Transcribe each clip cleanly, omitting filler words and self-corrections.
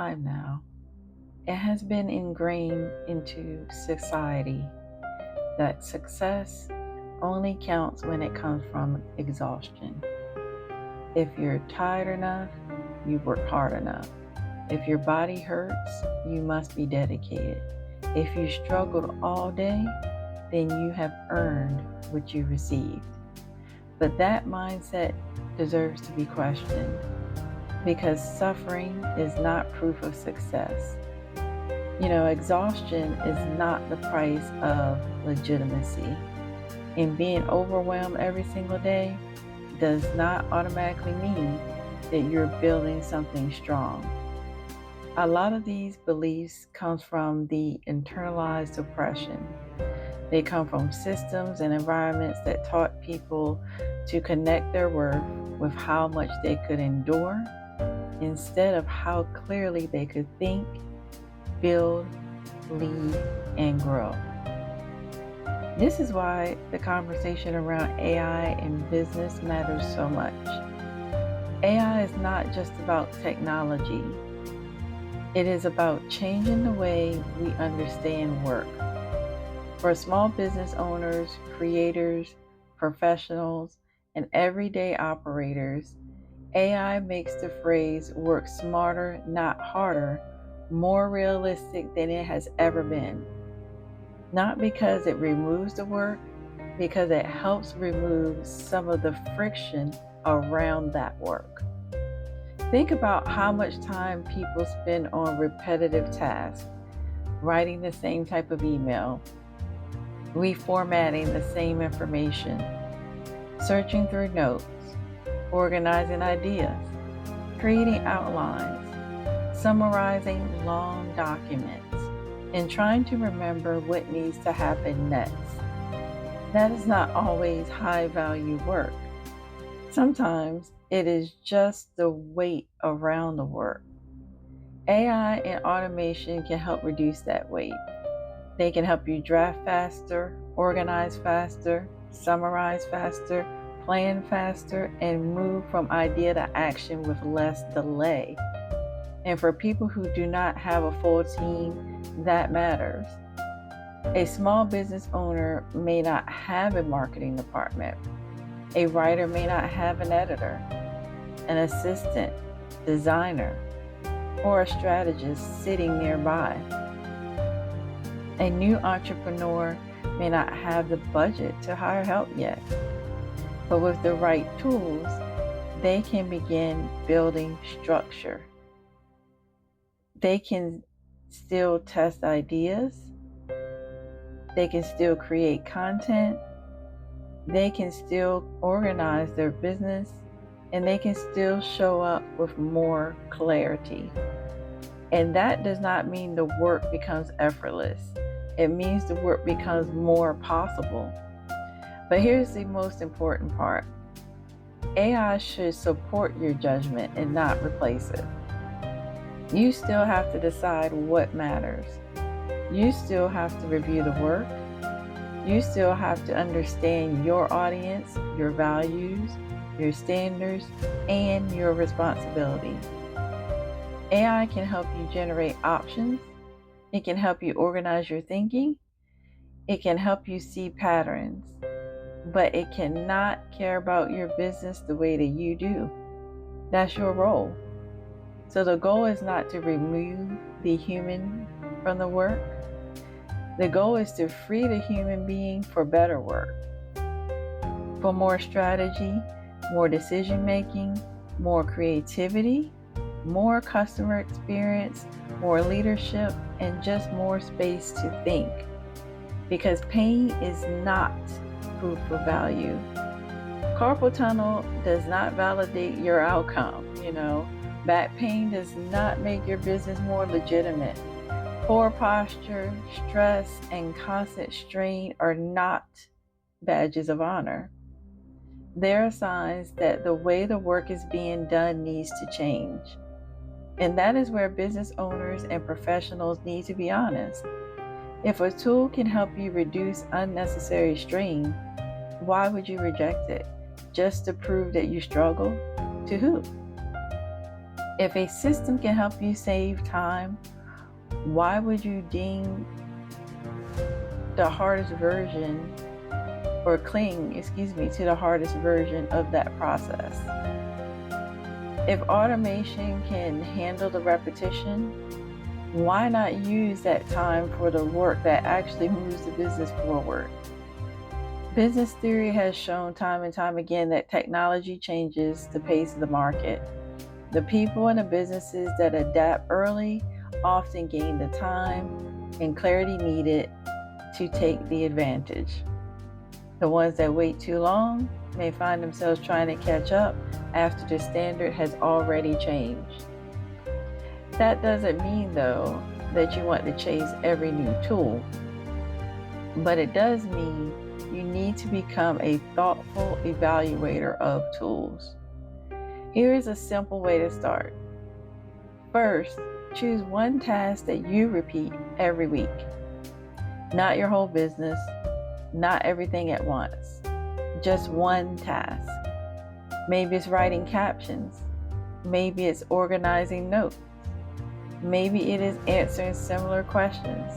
time now, it has been ingrained into society that success only counts when it comes from exhaustion. If you're tired enough, you work hard enough. If your body hurts, you must be dedicated. If you struggled all day, then you have earned what you received. But that mindset deserves to be questioned because suffering is not proof of success. Exhaustion is not the price of legitimacy. And being overwhelmed every single day does not automatically mean that you're building something strong. A lot of these beliefs comes from the internalized oppression. They come from systems and environments that taught people to connect their worth with how much they could endure instead of how clearly they could think, build, lead, and grow. This is why the conversation around AI and business matters so much. AI is not just about technology. It is about changing the way we understand work. For small business owners, creators, professionals, and everyday operators, AI makes the phrase work smarter, not harder, more realistic than it has ever been. Not because it removes the work, because it helps remove some of the friction around that work. Think about how much time people spend on repetitive tasks, writing the same type of email, reformatting the same information, searching through notes, organizing ideas, creating outlines, summarizing long documents, and trying to remember what needs to happen next. That is not always high-value work. Sometimes it is just the weight around the work. AI and automation can help reduce that weight. They can help you draft faster, organize faster, summarize faster, plan faster, and move from idea to action with less delay. And for people who do not have a full team, that matters. A small business owner may not have a marketing department. A writer may not have an editor, an assistant, designer, or a strategist sitting nearby. A new entrepreneur may not have the budget to hire help yet, but with the right tools, they can begin building structure. They can still test ideas. They can still create content. They can still organize their business, and they can still show up with more clarity. And that does not mean the work becomes effortless. It means the work becomes more possible. But here's the most important part. AI should support your judgment and not replace it. You still have to decide what matters. You still have to review the work. You still have to understand your audience, your values, your standards, and your responsibility. AI can help you generate options. It can help you organize your thinking. It can help you see patterns, but it cannot care about your business the way that you do. That's your role. So the goal is not to remove the human from the work. The goal is to free the human being for better work, for more strategy, more decision making, more creativity, more customer experience, more leadership, and just more space to think. Because pain is not proof of value. Carpal tunnel does not validate your outcome, Back pain does not make your business more legitimate. Poor posture, stress, and constant strain are not badges of honor. They are signs that the way the work is being done needs to change. And that is where business owners and professionals need to be honest. If a tool can help you reduce unnecessary strain, why would you reject it? Just to prove that you struggle? To who? If a system can help you save time, why would you deem the hardest version or cling, to the hardest version of that process? If automation can handle the repetition, why not use that time for the work that actually moves the business forward? Business theory has shown time and time again that technology changes the pace of the market. The people and the businesses that adapt early often gain the time and clarity needed to take the advantage. The ones that wait too long may find themselves trying to catch up after the standard has already changed. That doesn't mean, though, that you want to chase every new tool, but it does mean you need to become a thoughtful evaluator of tools. Here is a simple way to start. First, choose one task that you repeat every week. Not your whole business, not everything at once. Just one task. Maybe it's writing captions. Maybe it's organizing notes. Maybe it is answering similar questions.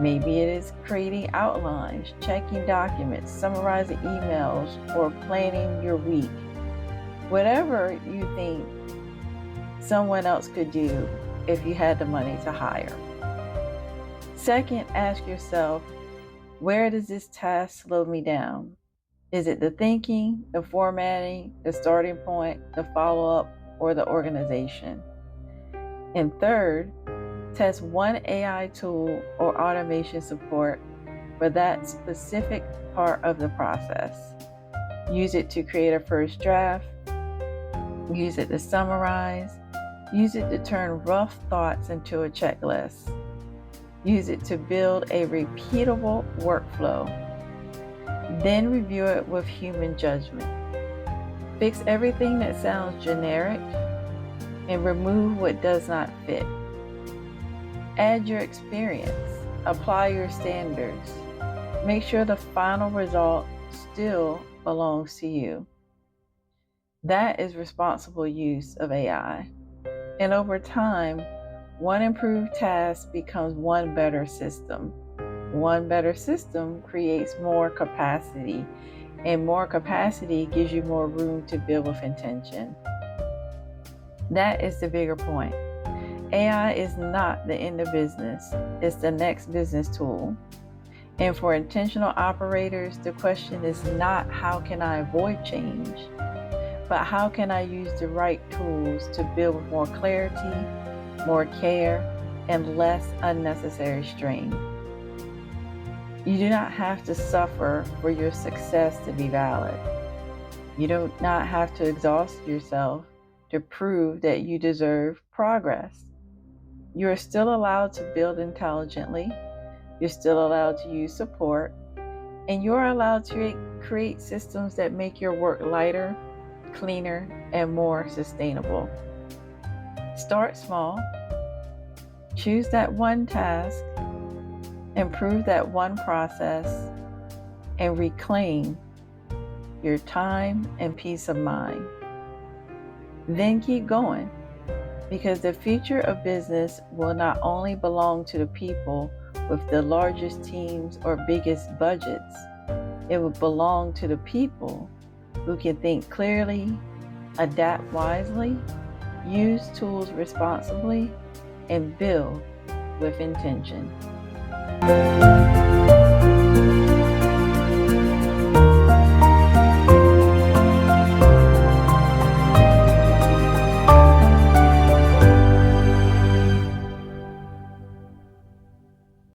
Maybe it is creating outlines, checking documents, summarizing emails, or planning your week. Whatever you think someone else could do if you had the money to hire. Second, ask yourself, where does this task slow me down? Is it the thinking, the formatting, the starting point, the follow-up, or the organization? And third, test one AI tool or automation support for that specific part of the process. Use it to create a first draft. Use it to summarize. Use it to turn rough thoughts into a checklist. Use it to build a repeatable workflow. Then review it with human judgment. Fix everything that sounds generic and remove what does not fit. Add your experience. Apply your standards. Make sure the final result still belongs to you. That is responsible use of AI. And over time, one improved task becomes one better system. One better system creates more capacity, and more capacity gives you more room to build with intention. That is the bigger point. AI is not the end of business. It's the next business tool. And for intentional operators, the question is not how can I avoid change, but how can I use the right tools to build with more clarity, more care, and less unnecessary strain. You do not have to suffer for your success to be valid. You do not have to exhaust yourself to prove that you deserve progress. You are still allowed to build intelligently. You're still allowed to use support. And you're allowed to create systems that make your work lighter, cleaner, and more sustainable. Start small. Choose that one task. Improve that one process. And reclaim your time and peace of mind. Then keep going, because the future of business will not only belong to the people with the largest teams or biggest budgets, it will belong to the people who can think clearly, adapt wisely, use tools responsibly, and build with intention.